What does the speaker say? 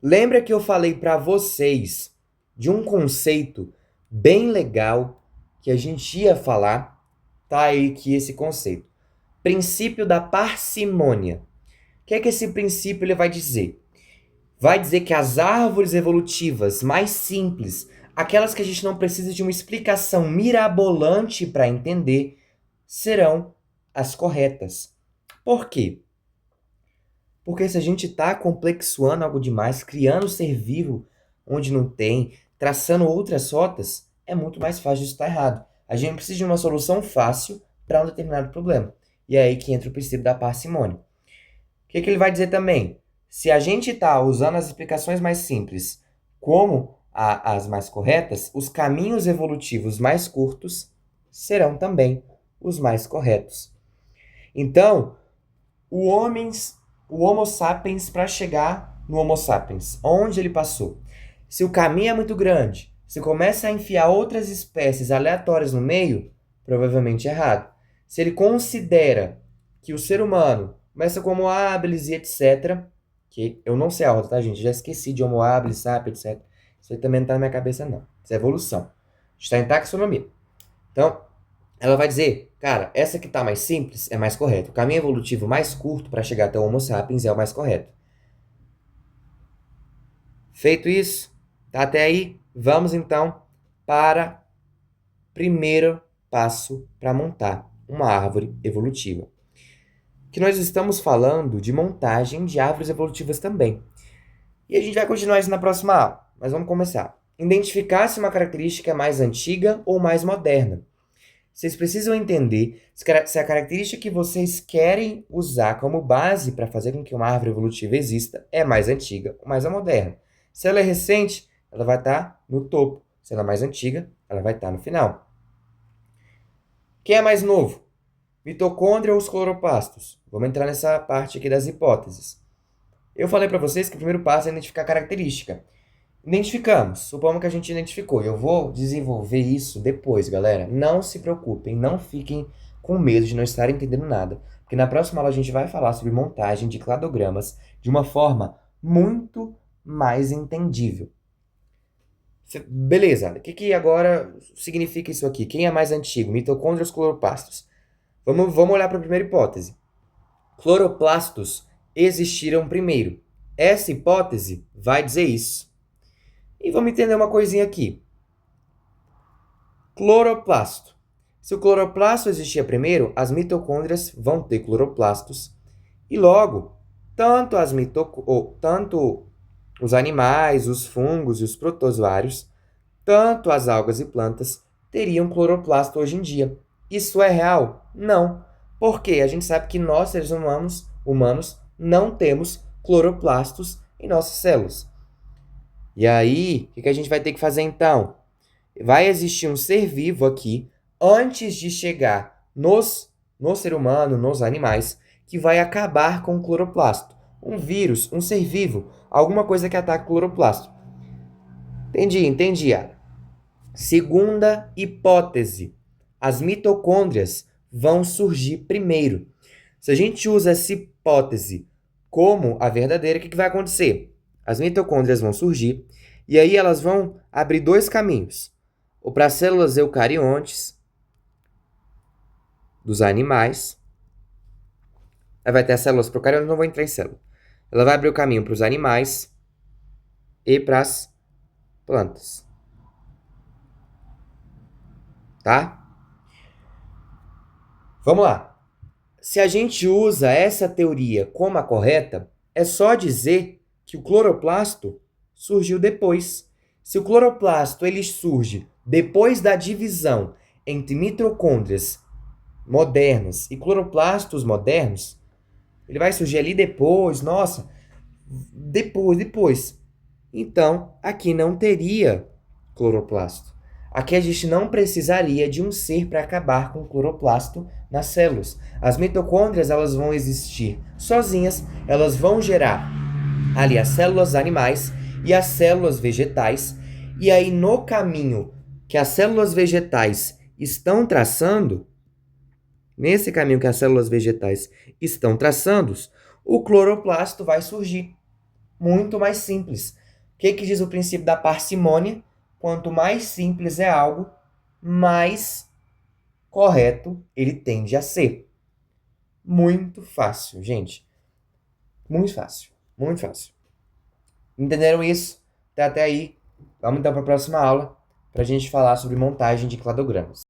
Lembra que eu falei para vocês de um conceito bem legal que a gente ia falar? Tá aí que esse conceito. Princípio da parcimônia. O que é que esse princípio ele vai dizer? Vai dizer que as árvores evolutivas mais simples, aquelas que a gente não precisa de uma explicação mirabolante para entender, serão as corretas. Por quê? Porque se a gente está complexuando algo demais, criando ser vivo onde não tem, traçando outras rotas, é muito mais fácil isso estar errado. A gente precisa de uma solução fácil para um determinado problema. E é aí que entra o princípio da parcimônia. O que ele vai dizer também? Se a gente está usando as explicações mais simples como as mais corretas, os caminhos evolutivos mais curtos serão também os mais corretos. Então, o, homens, o Homo sapiens para chegar no Homo sapiens, onde ele passou? Se o caminho é muito grande, se começa a enfiar outras espécies aleatórias no meio, provavelmente errado. Se ele considera que o ser humano começa com Homo habilis e etc., que eu não sei a ordem, tá, gente? Já esqueci de Homo habilis, sapiens, etc. Isso aí também não tá na minha cabeça, não. Isso é evolução. Está em taxonomia. Então, ela vai dizer, cara, essa que tá mais simples é mais correta. O caminho evolutivo mais curto para chegar até o Homo sapiens é o mais correto. Feito isso, tá até aí, vamos então para o primeiro passo para montar uma árvore evolutiva. Que nós estamos falando de montagem de árvores evolutivas também. E a gente vai continuar isso na próxima aula, mas vamos começar. Identificar se uma característica é mais antiga ou mais moderna. Vocês precisam entender se a característica que vocês querem usar como base para fazer com que uma árvore evolutiva exista é mais antiga ou mais moderna. Se ela é recente, ela vai estar no topo. Se ela é mais antiga, ela vai estar no final. Quem é mais novo? Mitocôndria ou os cloroplastos? Vamos entrar nessa parte aqui das hipóteses. Eu falei para vocês que o primeiro passo é identificar a característica. Identificamos, supomos que a gente identificou. Eu vou desenvolver isso depois, galera. Não se preocupem, não fiquem com medo de não estar entendendo nada, porque na próxima aula a gente vai falar sobre montagem de cladogramas de uma forma muito mais entendível. Beleza, o que agora significa isso aqui? Quem é mais antigo, mitocôndrias ou cloroplastos? Vamos olhar para a primeira hipótese. Cloroplastos existiram primeiro. Essa hipótese vai dizer isso. E vamos entender uma coisinha aqui. Cloroplasto. Se o cloroplasto existia primeiro, as mitocôndrias vão ter cloroplastos. E logo, tanto os animais, os fungos e os protozoários, tanto as algas e plantas, teriam cloroplasto hoje em dia. Isso é real? Não. Porque a gente sabe que nós, seres humanos não temos cloroplastos em nossas células. E aí, o que a gente vai ter que fazer então? Vai existir um ser vivo aqui, antes de chegar no ser humano, nos animais, que vai acabar com o cloroplasto. Um vírus, um ser vivo, alguma coisa que ataque o cloroplasto. Entendi, Ara. Segunda hipótese. As mitocôndrias vão surgir primeiro. Se a gente usa essa hipótese como a verdadeira, o que vai acontecer? As mitocôndrias vão surgir e aí elas vão abrir dois caminhos. Ou para as células eucariontes dos animais. Aí vai ter as células procariontes, não vou entrar em célula. Ela vai abrir o caminho para os animais e para as plantas. Tá? Vamos lá. Se a gente usa essa teoria como a correta, é só dizer que o cloroplasto surgiu depois. Se o cloroplasto ele surge depois da divisão entre mitocôndrias modernas e cloroplastos modernos, ele vai surgir ali depois, nossa, depois. Então, aqui não teria cloroplasto. Aqui a gente não precisaria de um ser para acabar com o cloroplasto nas células. As mitocôndrias elas vão existir sozinhas, elas vão gerar ali as células animais e as células vegetais, e aí no caminho que as células vegetais estão traçando, nesse caminho que as células vegetais estão traçando, o cloroplasto vai surgir. muito mais simples. O que diz o princípio da parcimônia? Quanto mais simples é algo, mais correto ele tende a ser. Muito fácil, gente. Muito fácil. Muito fácil. Entenderam isso? Até aí. Vamos então para a próxima aula para a gente falar sobre montagem de cladogramas.